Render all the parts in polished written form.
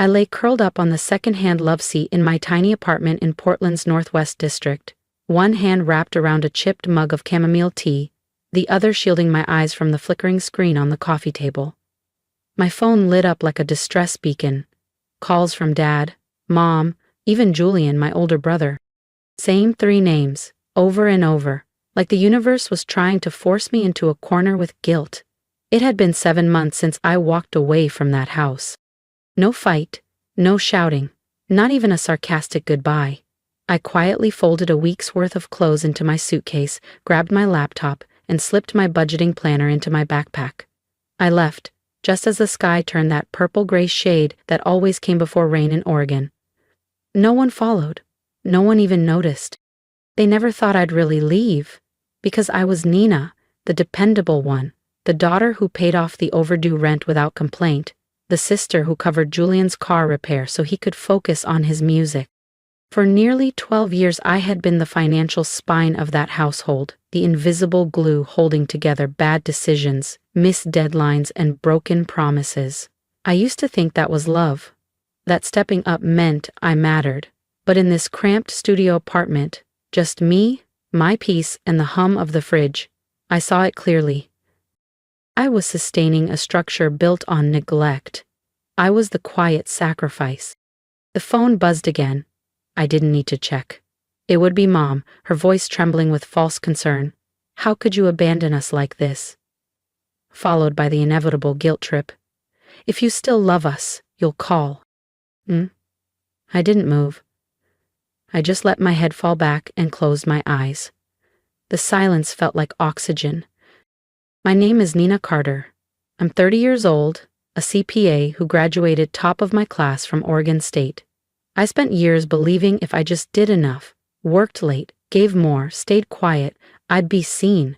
I lay curled up on the secondhand love seat in my tiny apartment in Portland's Northwest District, one hand wrapped around a chipped mug of chamomile tea, the other shielding my eyes from the flickering screen on the coffee table. My phone lit up like a distress beacon. Calls from Dad, Mom, even Julian, my older brother. Same three names, over and over, like the universe was trying to force me into a corner with guilt. It had been 7 months since I walked away from that house. No fight, no shouting, not even a sarcastic goodbye. I quietly folded a week's worth of clothes into my suitcase, grabbed my laptop, and slipped my budgeting planner into my backpack. I left, just as the sky turned that purple-gray shade that always came before rain in Oregon. No one followed. No one even noticed. They never thought I'd really leave, because I was Nina, the dependable one, the daughter who paid off the overdue rent without complaint, the sister who covered Julian's car repair so he could focus on his music. For nearly 12 years I had been the financial spine of that household, the invisible glue holding together bad decisions, missed deadlines, and broken promises. I used to think that was love, that stepping up meant I mattered. But in this cramped studio apartment, just me, my peace, and the hum of the fridge, I saw it clearly. I was sustaining a structure built on neglect. I was the quiet sacrifice. The phone buzzed again. I didn't need to check. It would be Mom, her voice trembling with false concern. How could you abandon us like this? Followed by the inevitable guilt trip. If you still love us, you'll call. I didn't move. I just let my head fall back and closed my eyes. The silence felt like oxygen. My name is Nina Carter. I'm 30 years old, a CPA who graduated top of my class from Oregon State. I spent years believing if I just did enough, worked late, gave more, stayed quiet, I'd be seen.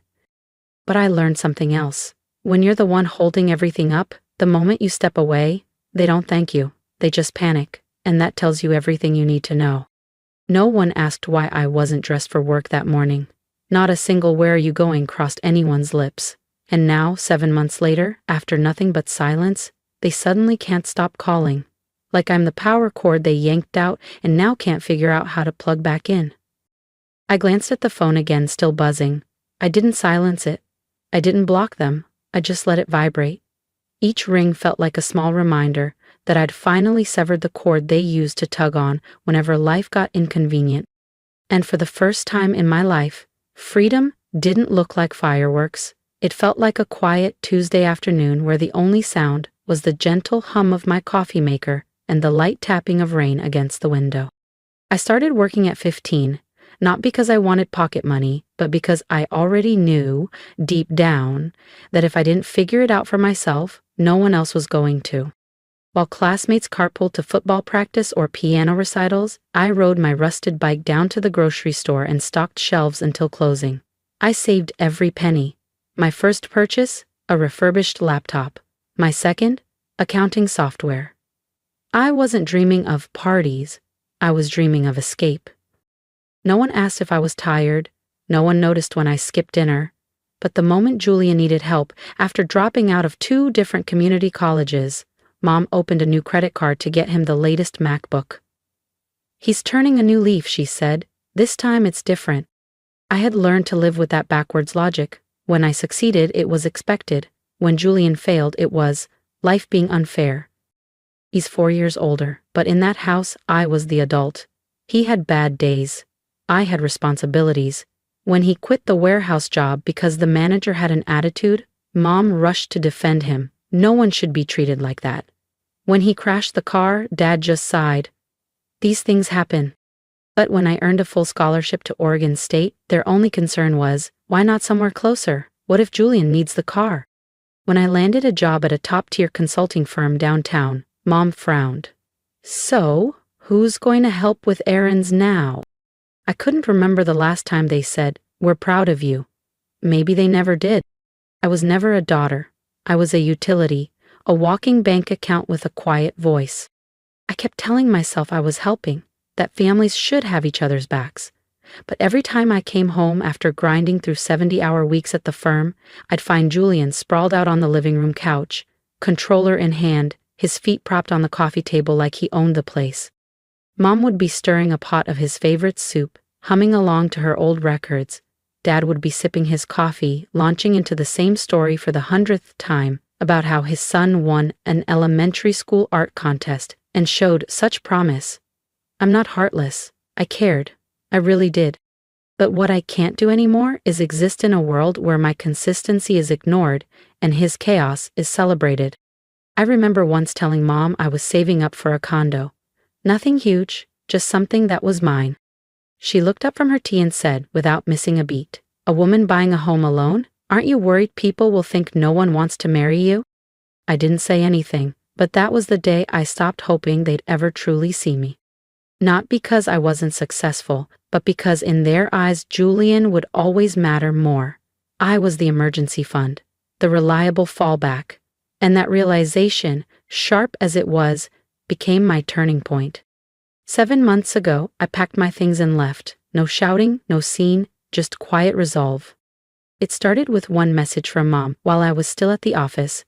But I learned something else. When you're the one holding everything up, the moment you step away, they don't thank you, they just panic, and that tells you everything you need to know. No one asked why I wasn't dressed for work that morning. Not a single "where are you going" crossed anyone's lips. And now, 7 months later, after nothing but silence, they suddenly can't stop calling. Like I'm the power cord they yanked out and now can't figure out how to plug back in. I glanced at the phone again, still buzzing. I didn't silence it. I didn't block them. I just let it vibrate. Each ring felt like a small reminder that I'd finally severed the cord they used to tug on whenever life got inconvenient. And for the first time in my life, freedom didn't look like fireworks. It felt like a quiet Tuesday afternoon where the only sound was the gentle hum of my coffee maker and the light tapping of rain against the window. I started working at 15, not because I wanted pocket money, but because I already knew, deep down, that if I didn't figure it out for myself, no one else was going to. While classmates carpooled to football practice or piano recitals, I rode my rusted bike down to the grocery store and stocked shelves until closing. I saved every penny. My first purchase, a refurbished laptop. My second, accounting software. I wasn't dreaming of parties. I was dreaming of escape. No one asked if I was tired. No one noticed when I skipped dinner. But the moment Julian needed help, after dropping out of 2 different community colleges, Mom opened a new credit card to get him the latest MacBook. He's turning a new leaf, she said. This time it's different. I had learned to live with that backwards logic. When I succeeded, it was expected. When Julian failed, it was life being unfair. He's 4 years older, but in that house, I was the adult. He had bad days. I had responsibilities. When he quit the warehouse job because the manager had an attitude, Mom rushed to defend him. No one should be treated like that. When he crashed the car, Dad just sighed. These things happen. But when I earned a full scholarship to Oregon State, their only concern was, why not somewhere closer? What if Julian needs the car? When I landed a job at a top-tier consulting firm downtown, Mom frowned. So, who's going to help with errands now? I couldn't remember the last time they said, we're proud of you. Maybe they never did. I was never a daughter. I was a utility, a walking bank account with a quiet voice. I kept telling myself I was helping, that families should have each other's backs. But every time I came home after grinding through 70-hour weeks at the firm, I'd find Julian sprawled out on the living room couch, controller in hand, his feet propped on the coffee table like he owned the place. Mom would be stirring a pot of his favorite soup, humming along to her old records. Dad would be sipping his coffee, launching into the same story for the 100th time about how his son won an elementary school art contest and showed such promise. I'm not heartless. I cared. I really did. But what I can't do anymore is exist in a world where my consistency is ignored and his chaos is celebrated. I remember once telling Mom I was saving up for a condo. Nothing huge, just something that was mine. She looked up from her tea and said, without missing a beat, "A woman buying a home alone? Aren't you worried people will think no one wants to marry you?" I didn't say anything, but that was the day I stopped hoping they'd ever truly see me. Not because I wasn't successful, but because in their eyes Julian would always matter more. I was the emergency fund, the reliable fallback. And that realization, sharp as it was, became my turning point. 7 months ago, I packed my things and left. No shouting, no scene, just quiet resolve. It started with one message from Mom while I was still at the office.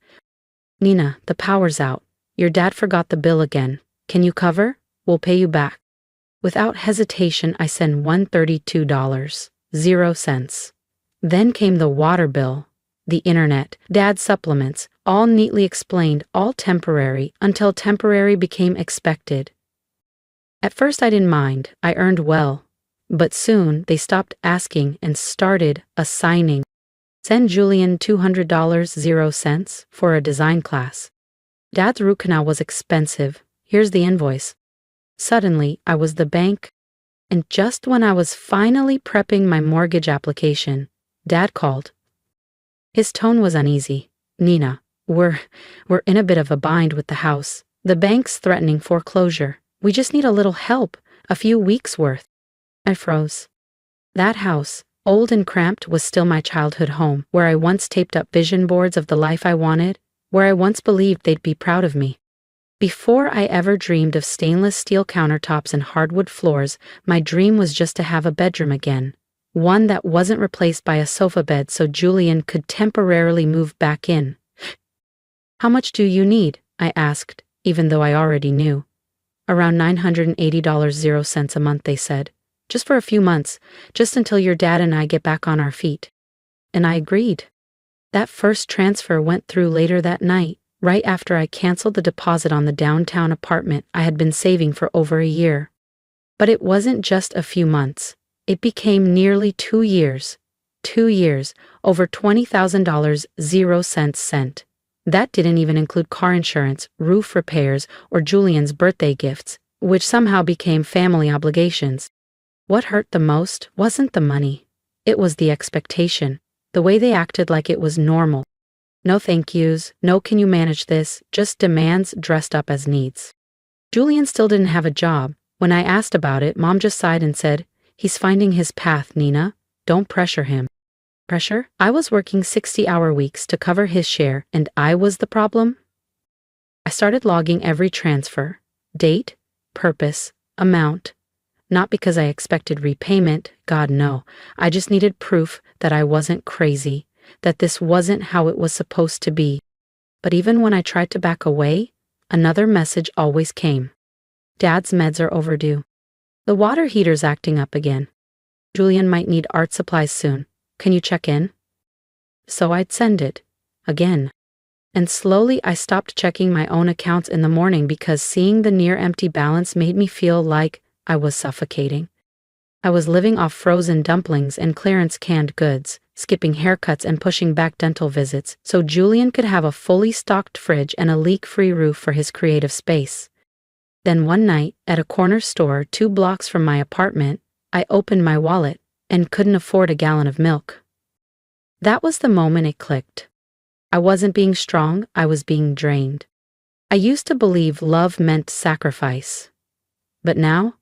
"Nina, the power's out. Your dad forgot the bill again. Can you cover? We'll pay you back." Without hesitation, I sent $132.00. Then came the water bill, the internet, Dad's supplements, all neatly explained, all temporary, until temporary became expected. At first I didn't mind, I earned well. But soon they stopped asking and started assigning. Send Julian $200.00 for a design class. Dad's root canal was expensive. Here's the invoice. Suddenly, I was the bank. And just when I was finally prepping my mortgage application, Dad called. His tone was uneasy. "Nina, we're in a bit of a bind with the house. The bank's threatening foreclosure. We just need a little help, a few weeks' worth." I froze. That house, old and cramped, was still my childhood home, where I once taped up vision boards of the life I wanted, where I once believed they'd be proud of me. Before I ever dreamed of stainless steel countertops and hardwood floors, my dream was just to have a bedroom again. One that wasn't replaced by a sofa bed so Julian could temporarily move back in. "How much do you need?" I asked, even though I already knew. "Around $980.00 a month," they said. "Just for a few months, just until your dad and I get back on our feet." And I agreed. That first transfer went through later that night, right after I canceled the deposit on the downtown apartment I had been saving for over a year. But it wasn't just a few months. It became nearly 2 years. 2 years, over $20,000.00 sent. That didn't even include car insurance, roof repairs, or Julian's birthday gifts, which somehow became family obligations. What hurt the most wasn't the money. It was the expectation, the way they acted like it was normal. No thank yous, no can you manage this, just demands dressed up as needs. Julian still didn't have a job. When I asked about it, Mom just sighed and said, "He's finding his path, Nina. Don't pressure him." Pressure? I was working 60-hour weeks to cover his share, and I was the problem? I started logging every transfer. Date, purpose, amount. Not because I expected repayment, God no. I just needed proof that I wasn't crazy, that this wasn't how it was supposed to be. But even when I tried to back away, another message always came. "Dad's meds are overdue. The water heater's acting up again. Julian might need art supplies soon. Can you check in?" So I'd send it. Again. And slowly I stopped checking my own accounts in the morning because seeing the near-empty balance made me feel like I was suffocating. I was living off frozen dumplings and clearance canned goods, skipping haircuts and pushing back dental visits so Julian could have a fully stocked fridge and a leak-free roof for his creative space. Then one night, at a corner store 2 blocks from my apartment, I opened my wallet and couldn't afford a gallon of milk. That was the moment it clicked. I wasn't being strong, I was being drained. I used to believe love meant sacrifice. But now,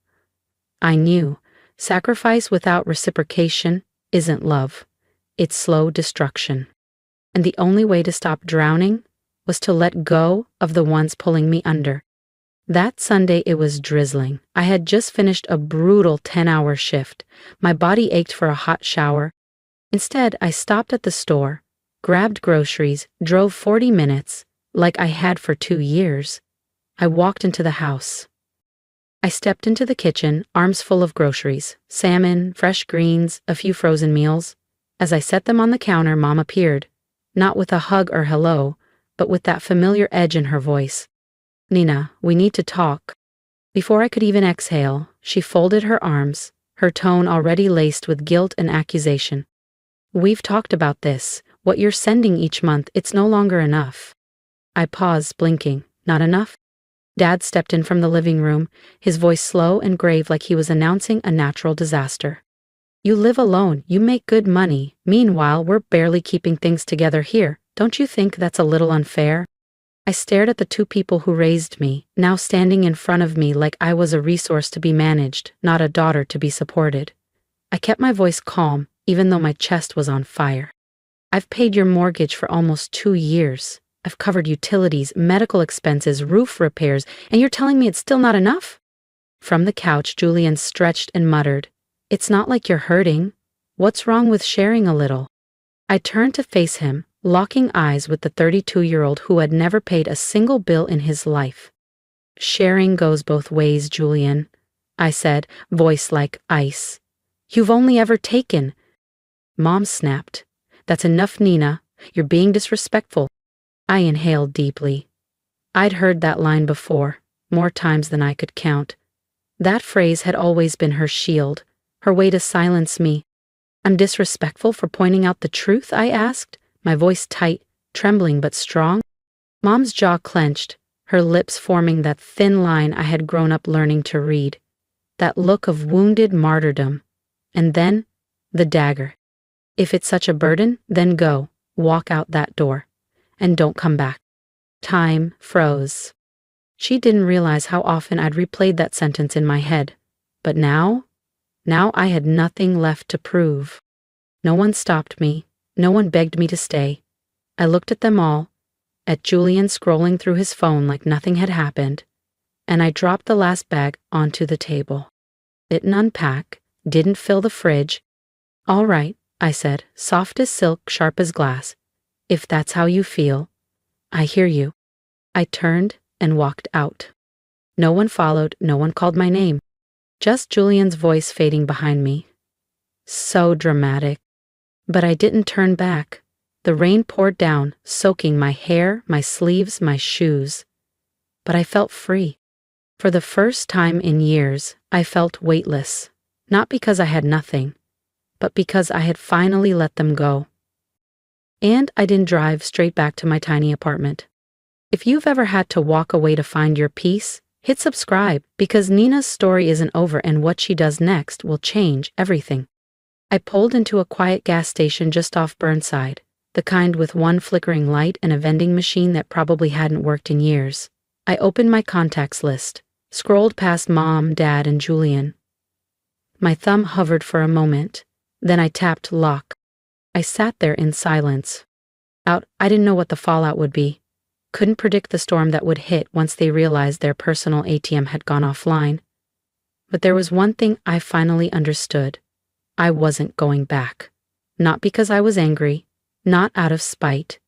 I knew sacrifice without reciprocation isn't love. It's slow destruction. And the only way to stop drowning was to let go of the ones pulling me under. That Sunday it was drizzling. I had just finished a brutal 10-hour shift. My body ached for a hot shower. Instead, I stopped at the store, grabbed groceries, drove 40 minutes, like I had for 2 years. I walked into the house. I stepped into the kitchen, arms full of groceries, salmon, fresh greens, a few frozen meals. As I set them on the counter, Mom appeared, not with a hug or hello, but with that familiar edge in her voice. "Nina, we need to talk." Before I could even exhale, she folded her arms, her tone already laced with guilt and accusation. "We've talked about this. What you're sending each month, it's no longer enough." I paused, blinking. "Not enough?" Dad stepped in from the living room, his voice slow and grave like he was announcing a natural disaster. "You live alone, you make good money. Meanwhile, we're barely keeping things together here. Don't you think that's a little unfair?" I stared at the two people who raised me, now standing in front of me like I was a resource to be managed, not a daughter to be supported. I kept my voice calm, even though my chest was on fire. "I've paid your mortgage for almost 2 years. I've covered utilities, medical expenses, roof repairs, and you're telling me it's still not enough?" From the couch, Julian stretched and muttered, "It's not like you're hurting. What's wrong with sharing a little?" I turned to face him, locking eyes with the 32-year-old who had never paid a single bill in his life. "Sharing goes both ways, Julian," I said, voice like ice. "You've only ever taken." Mom snapped. "That's enough, Nina. You're being disrespectful." I inhaled deeply. I'd heard that line before, more times than I could count. That phrase had always been her shield, her way to silence me. "I'm disrespectful for pointing out the truth?" I asked, my voice tight, trembling but strong. Mom's jaw clenched, her lips forming that thin line I had grown up learning to read. That look of wounded martyrdom. And then, the dagger. "If it's such a burden, then go, walk out that door. And don't come back." Time froze. She didn't realize how often I'd replayed that sentence in my head. But now I had nothing left to prove. No one stopped me. No one begged me to stay. I looked at them all, at Julian scrolling through his phone like nothing had happened, and I dropped the last bag onto the table. Didn't unpack, didn't fill the fridge. "All right," I said, soft as silk, sharp as glass. "If that's how you feel, I hear you." I turned and walked out. No one followed, no one called my name. Just Julian's voice fading behind me. So dramatic. But I didn't turn back. The rain poured down, soaking my hair, my sleeves, my shoes. But I felt free. For the first time in years, I felt weightless. Not because I had nothing, but because I had finally let them go. And I didn't drive straight back to my tiny apartment. If you've ever had to walk away to find your peace, hit subscribe, because Nina's story isn't over and what she does next will change everything. I pulled into a quiet gas station just off Burnside, the kind with one flickering light and a vending machine that probably hadn't worked in years. I opened my contacts list, scrolled past Mom, Dad, and Julian. My thumb hovered for a moment, then I tapped lock. I sat there in silence. I didn't know what the fallout would be. Couldn't predict the storm that would hit once they realized their personal ATM had gone offline. But there was one thing I finally understood. I wasn't going back. Not because I was angry, not out of spite,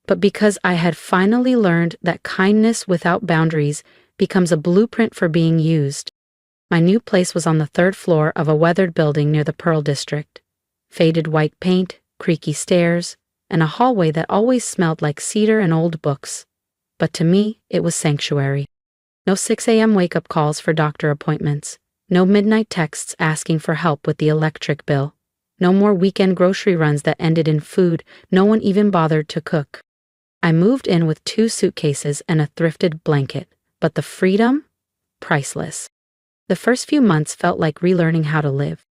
but because I had finally learned that kindness without boundaries becomes a blueprint for being used. My new place was on the 3rd floor of a weathered building near the Pearl District. Faded white paint, creaky stairs, and a hallway that always smelled like cedar and old books. But to me, it was sanctuary. No 6 a.m. wake-up calls for doctor appointments. No midnight texts asking for help with the electric bill. No more weekend grocery runs that ended in food no one even bothered to cook. I moved in with 2 suitcases and a thrifted blanket, but the freedom? Priceless. The first few months felt like relearning how to live.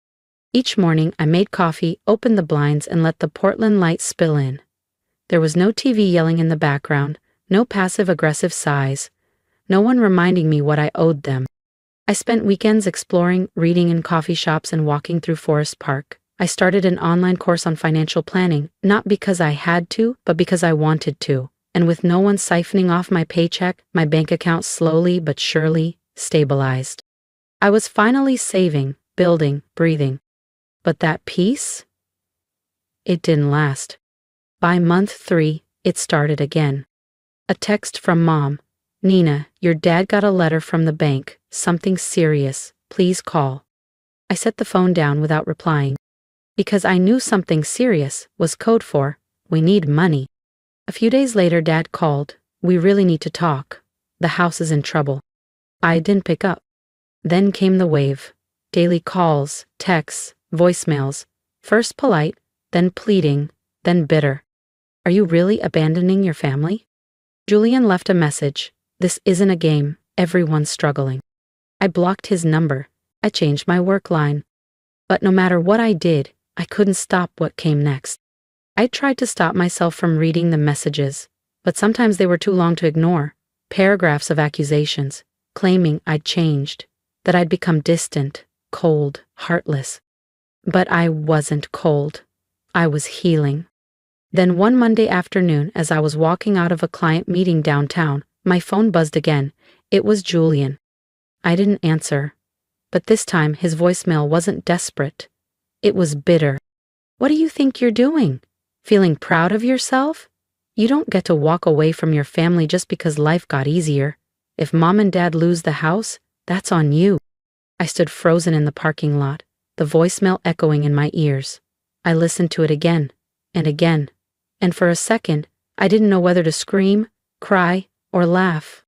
Each morning, I made coffee, opened the blinds, and let the Portland light spill in. There was no TV yelling in the background, no passive-aggressive sighs, no one reminding me what I owed them. I spent weekends exploring, reading in coffee shops, and walking through Forest Park. I started an online course on financial planning, not because I had to, but because I wanted to. And with no one siphoning off my paycheck, my bank account slowly but surely stabilized. I was finally saving, building, breathing. But that peace? It didn't last. By month 3, it started again. A text from Mom. Nina, your dad got a letter from the bank. Something serious. Please call. I set the phone down without replying, because I knew something serious was code for, we need money. A few days later, Dad called. We really need to talk. The house is in trouble. I didn't pick up. Then came the wave. Daily calls, texts, voicemails. First polite, then pleading, then bitter. Are you really abandoning your family? Julian left a message. This isn't a game. Everyone's struggling. I blocked his number. I changed my work line. But no matter what I did, I couldn't stop what came next. I tried to stop myself from reading the messages, but sometimes they were too long to ignore. Paragraphs of accusations, claiming I'd changed, that I'd become distant, cold, heartless. But I wasn't cold. I was healing. Then one Monday afternoon, as I was walking out of a client meeting downtown, my phone buzzed again. It was Julian. I didn't answer. But this time his voicemail wasn't desperate. It was bitter. What do you think you're doing? Feeling proud of yourself? You don't get to walk away from your family just because life got easier. If Mom and Dad lose the house, that's on you. I stood frozen in the parking lot, the voicemail echoing in my ears. I listened to it again, and again, and for a second, I didn't know whether to scream, cry, or laugh.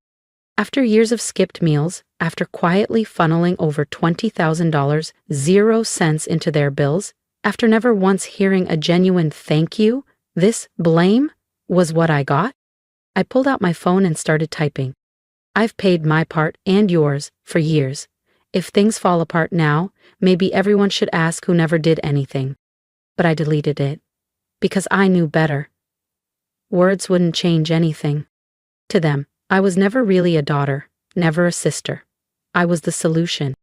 After years of skipped meals, after quietly funneling over $20,000, 0 cents into their bills, after never once hearing a genuine thank you, this blame was what I got? I pulled out my phone and started typing. I've paid my part and yours for years. If things fall apart now, maybe everyone should ask who never did anything. But I deleted it. Because I knew better. Words wouldn't change anything. To them, I was never really a daughter, never a sister. I was the solution.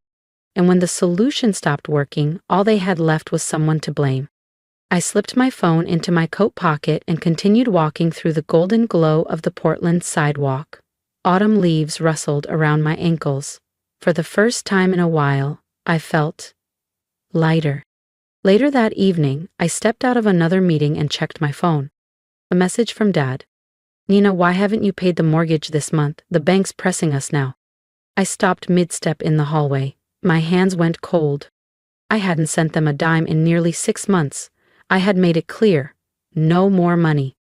And when the solution stopped working, all they had left was someone to blame. I slipped my phone into my coat pocket and continued walking through the golden glow of the Portland sidewalk. Autumn leaves rustled around my ankles. For the first time in a while, I felt lighter. Later that evening, I stepped out of another meeting and checked my phone. A message from Dad. Nina, why haven't you paid the mortgage this month? The bank's pressing us now. I stopped mid-step in the hallway. My hands went cold. I hadn't sent them a dime in nearly 6 months. I had made it clear. No more money.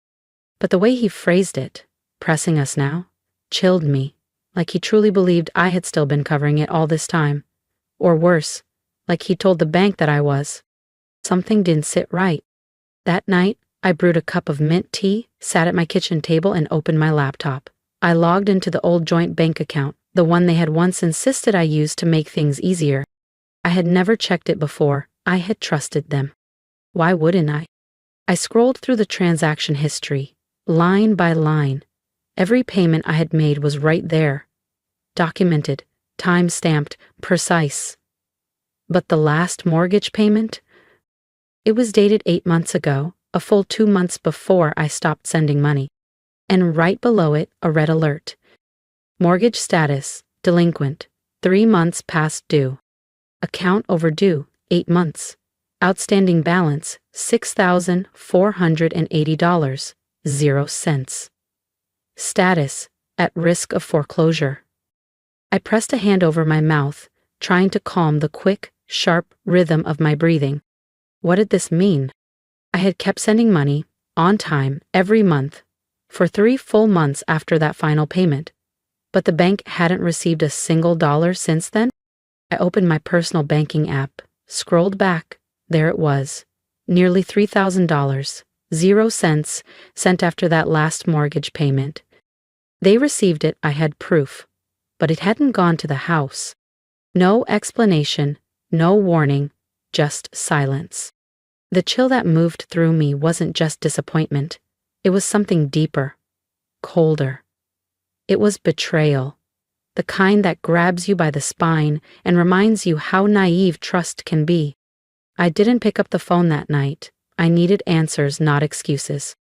But the way he phrased it, pressing us now, chilled me, like he truly believed I had still been covering it all this time. Or worse, like he told the bank that I was. Something didn't sit right. That night, I brewed a cup of mint tea, sat at my kitchen table, and opened my laptop. I logged into the old joint bank account, the one they had once insisted I use to make things easier. I had never checked it before. I had trusted them. Why wouldn't I? I scrolled through the transaction history, line by line. Every payment I had made was right there. Documented, time-stamped, precise. But the last mortgage payment? It was dated 8 months ago, a full 2 months before I stopped sending money. And right below it, a red alert. Mortgage status, delinquent, 3 months past due. Account overdue, 8 months. Outstanding balance, $6,480, 0 cents. Status, at risk of foreclosure. I pressed a hand over my mouth, trying to calm the quick, sharp rhythm of my breathing. What did this mean? I had kept sending money, on time, every month, for 3 full months after that final payment. But the bank hadn't received a single dollar since then? I opened my personal banking app, scrolled back. There it was. Nearly $3,000, 0 cents, sent after that last mortgage payment. They received it, I had proof. But it hadn't gone to the house. No explanation, no warning, just silence. The chill that moved through me wasn't just disappointment. It was something deeper, colder. It was betrayal. The kind that grabs you by the spine and reminds you how naive trust can be. I didn't pick up the phone that night. I needed answers, not excuses.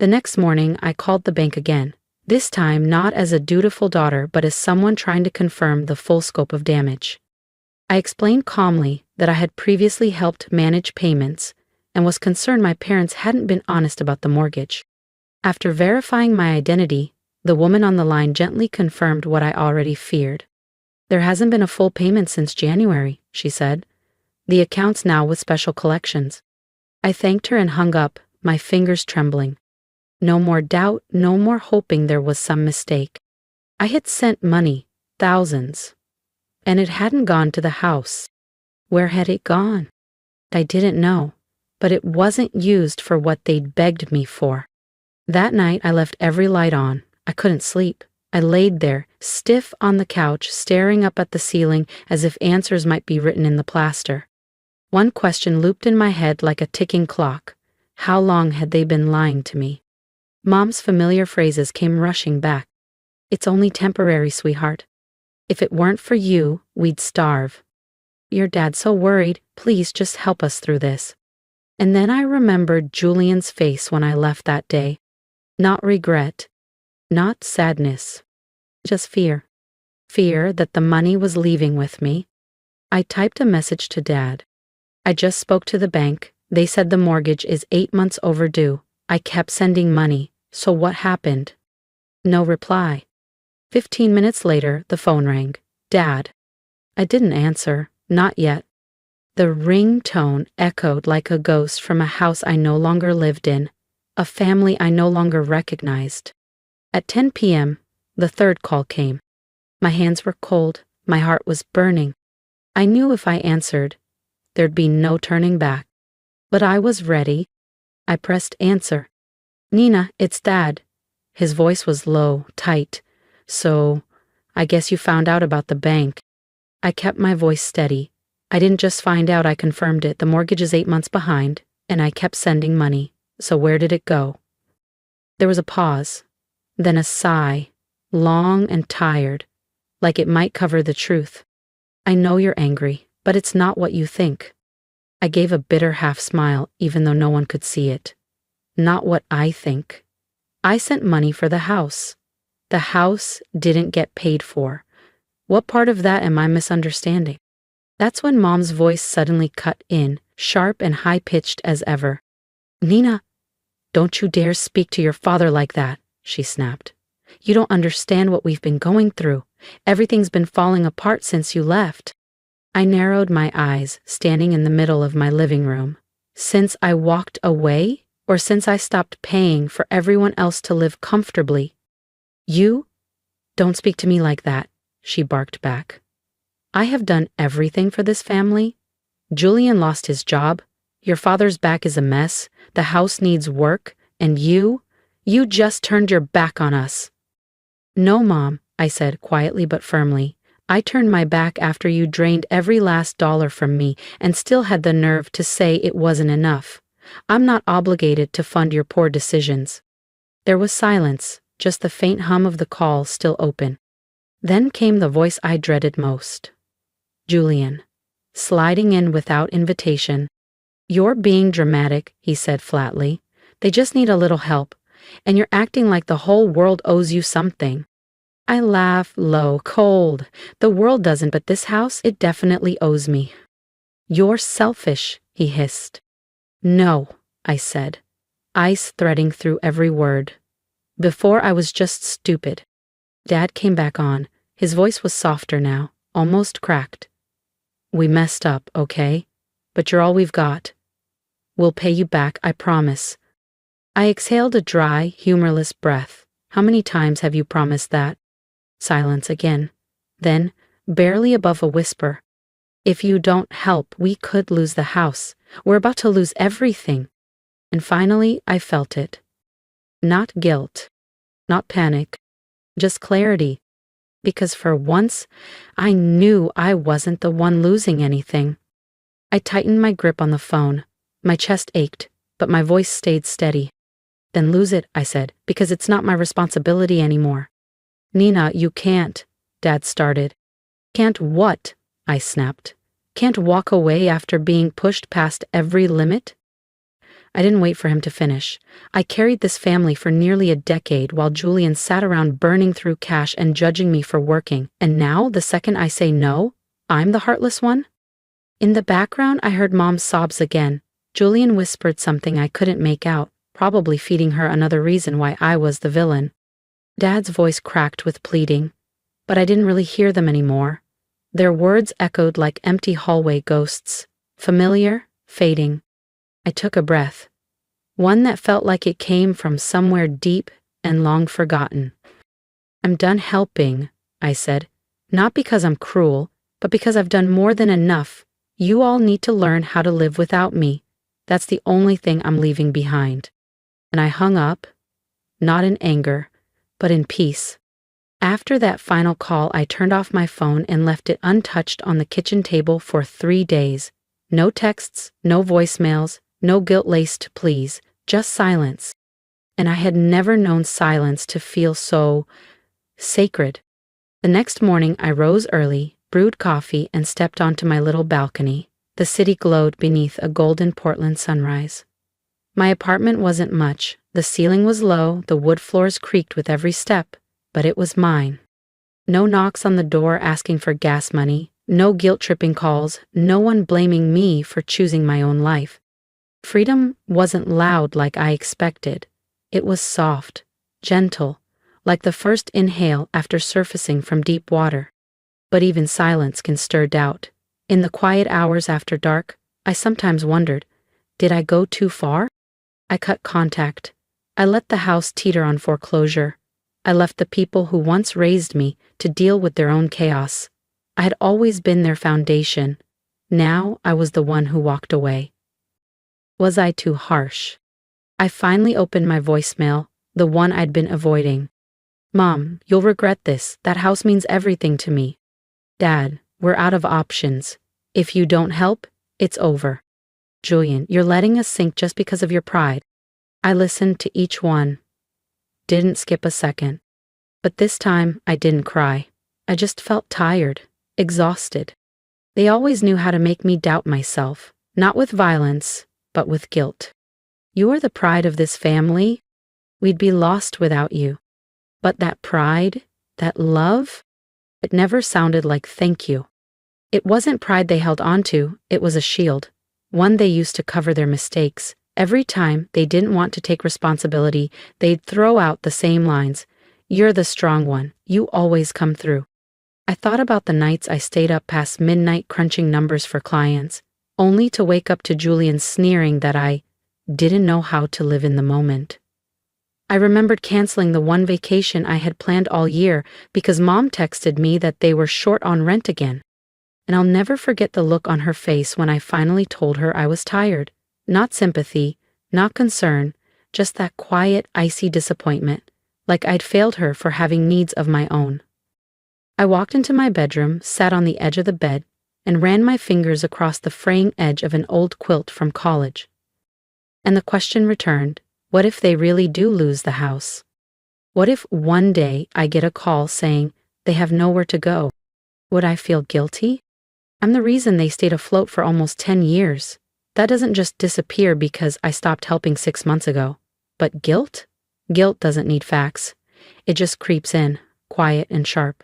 The next morning, I called the bank again, this time not as a dutiful daughter but as someone trying to confirm the full scope of damage. I explained calmly that I had previously helped manage payments and was concerned my parents hadn't been honest about the mortgage. After verifying my identity, The woman on the line gently confirmed what I already feared. There hasn't been a full payment since January, she said. The account's now with special collections. I thanked her and hung up, my fingers trembling. No more doubt, no more hoping there was some mistake. I had sent money, thousands. And it hadn't gone to the house. Where had it gone? I didn't know, but it wasn't used for what they'd begged me for. That night I left every light on. I couldn't sleep. I laid there, stiff on the couch, staring up at the ceiling as if answers might be written in the plaster. One question looped in my head like a ticking clock. How long had they been lying to me? Mom's familiar phrases came rushing back. It's only temporary, sweetheart. If it weren't for you, we'd starve. Your dad's so worried. Please just help us through this. And then I remembered Julian's face when I left that day. Not regret. Not sadness. Just fear. Fear that the money was leaving with me. I typed a message to Dad. I just spoke to the bank. They said the mortgage is 8 months overdue. I kept sending money. So what happened? No reply. 15 minutes later, the phone rang. Dad. I didn't answer. Not yet. The ringtone echoed like a ghost from a house I no longer lived in, a family I no longer recognized. At 10 p.m., the third call came. My hands were cold. My heart was burning. I knew if I answered, there'd be no turning back. But I was ready. I pressed answer. Nina, it's Dad. His voice was low, tight. So, I guess you found out about the bank. I kept my voice steady. I didn't just find out, I confirmed it. The mortgage is 8 months behind, and I kept sending money. So where did it go? There was a pause, then a sigh, long and tired, like it might cover the truth. I know you're angry, but it's not what you think. I gave a bitter half smile, even though no one could see it. Not what I think. I sent money for the house. The house didn't get paid for. What part of that am I misunderstanding? That's when Mom's voice suddenly cut in, sharp and high-pitched as ever. Nina, don't you dare speak to your father like that, she snapped. You don't understand what we've been going through. Everything's been falling apart since you left. I narrowed my eyes, standing in the middle of my living room. Since I walked away, or since I stopped paying for everyone else to live comfortably? You? Don't speak to me like that, she barked back. I have done everything for this family. Julian lost his job. Your father's back is a mess. The house needs work. And you just turned your back on us. No, Mom, I said quietly but firmly. I turned my back after you drained every last dollar from me and still had the nerve to say it wasn't enough. I'm not obligated to fund your poor decisions. There was silence, just the faint hum of the call still open. Then came the voice I dreaded most. Julian, sliding in without invitation. You're being dramatic, he said flatly. They just need a little help, and you're acting like the whole world owes you something. I laughed low, cold. The world doesn't, but this house, it definitely owes me. You're selfish, he hissed. No, I said, ice threading through every word. Before I was just stupid. Dad came back on. His voice was softer now, almost cracked. We messed up, okay? But you're all we've got. We'll pay you back, I promise. I exhaled a dry, humorless breath. How many times have you promised that? Silence again. Then, barely above a whisper. If you don't help, we could lose the house. We're about to lose everything. And finally, I felt it. Not guilt. Not panic. Just clarity. Because for once, I knew I wasn't the one losing anything. I tightened my grip on the phone. My chest ached, but my voice stayed steady. Then lose it, I said, because it's not my responsibility anymore. Nina, you can't, Dad started. Can't what? I snapped. Can't walk away after being pushed past every limit? I didn't wait for him to finish. I carried this family for nearly a decade while Julian sat around burning through cash and judging me for working. And now, the second I say no, I'm the heartless one? In the background, I heard Mom's sobs again. Julian whispered something I couldn't make out, probably feeding her another reason why I was the villain. Dad's voice cracked with pleading, but I didn't really hear them anymore. Their words echoed like empty hallway ghosts, familiar, fading. I took a breath, one that felt like it came from somewhere deep and long forgotten. I'm done helping, I said, not because I'm cruel, but because I've done more than enough. You all need to learn how to live without me. That's the only thing I'm leaving behind. And I hung up, not in anger, but in peace. After that final call, I turned off my phone and left it untouched on the kitchen table for 3 days. No texts, no voicemails, no guilt-laced pleas, just silence. And I had never known silence to feel so sacred. The next morning, I rose early, brewed coffee, and stepped onto my little balcony. The city glowed beneath a golden Portland sunrise. My apartment wasn't much. The ceiling was low, the wood floors creaked with every step, but it was mine. No knocks on the door asking for gas money, no guilt-tripping calls, no one blaming me for choosing my own life. Freedom wasn't loud like I expected. It was soft, gentle, like the first inhale after surfacing from deep water. But even silence can stir doubt. In the quiet hours after dark, I sometimes wondered, did I go too far? I cut contact. I let the house teeter on foreclosure. I left the people who once raised me to deal with their own chaos. I had always been their foundation. Now I was the one who walked away. Was I too harsh? I finally opened my voicemail, the one I'd been avoiding. Mom, you'll regret this. That house means everything to me. Dad, we're out of options. If you don't help, it's over. Julian, you're letting us sink just because of your pride. I listened to each one. Didn't skip a second. But this time, I didn't cry. I just felt tired, exhausted. They always knew how to make me doubt myself, not with violence, but with guilt. You are the pride of this family. We'd be lost without you. But that pride, that love, it never sounded like thank you. It wasn't pride they held onto, it was a shield, one they used to cover their mistakes. Every time they didn't want to take responsibility, they'd throw out the same lines. You're the strong one, you always come through. I thought about the nights I stayed up past midnight crunching numbers for clients, only to wake up to Julian sneering that I didn't know how to live in the moment. I remembered canceling the one vacation I had planned all year because Mom texted me that they were short on rent again. And I'll never forget the look on her face when I finally told her I was tired. Not sympathy, not concern, just that quiet, icy disappointment, like I'd failed her for having needs of my own. I walked into my bedroom, sat on the edge of the bed, and ran my fingers across the fraying edge of an old quilt from college. And the question returned, what if they really do lose the house? What if one day I get a call saying they have nowhere to go? Would I feel guilty? I'm the reason they stayed afloat for almost 10 years. That doesn't just disappear because I stopped helping 6 months ago. But guilt? Guilt doesn't need facts. It just creeps in, quiet and sharp.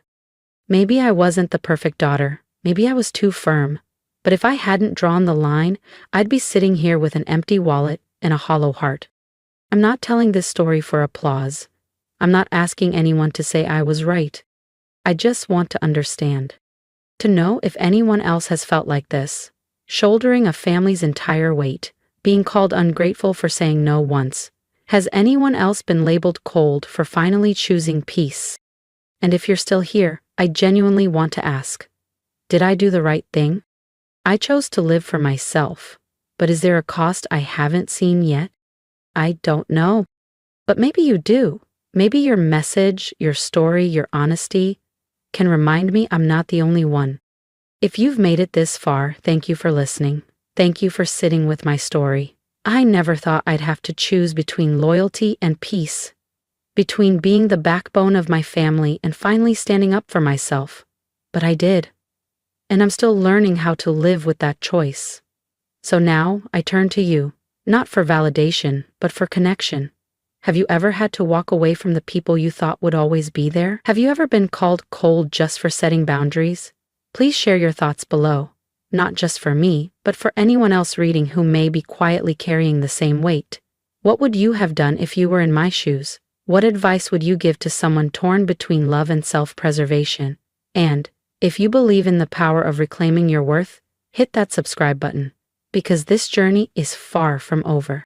Maybe I wasn't the perfect daughter. Maybe I was too firm. But if I hadn't drawn the line, I'd be sitting here with an empty wallet and a hollow heart. I'm not telling this story for applause. I'm not asking anyone to say I was right. I just want to understand. To know if anyone else has felt like this, shouldering a family's entire weight, being called ungrateful for saying no once. Has anyone else been labeled cold for finally choosing peace? And if you're still here, I genuinely want to ask, did I do the right thing? I chose to live for myself, but is there a cost I haven't seen yet? I don't know. But maybe you do. Maybe your message, your story, your honesty can remind me I'm not the only one. If you've made it this far, thank you for listening. Thank you for sitting with my story. I never thought I'd have to choose between loyalty and peace, between being the backbone of my family and finally standing up for myself. But I did. And I'm still learning how to live with that choice. So now I turn to you. Not for validation, but for connection. Have you ever had to walk away from the people you thought would always be there? Have you ever been called cold just for setting boundaries? Please share your thoughts below, not just for me, but for anyone else reading who may be quietly carrying the same weight. What would you have done if you were in my shoes? What advice would you give to someone torn between love and self-preservation? And, if you believe in the power of reclaiming your worth, hit that subscribe button, because this journey is far from over.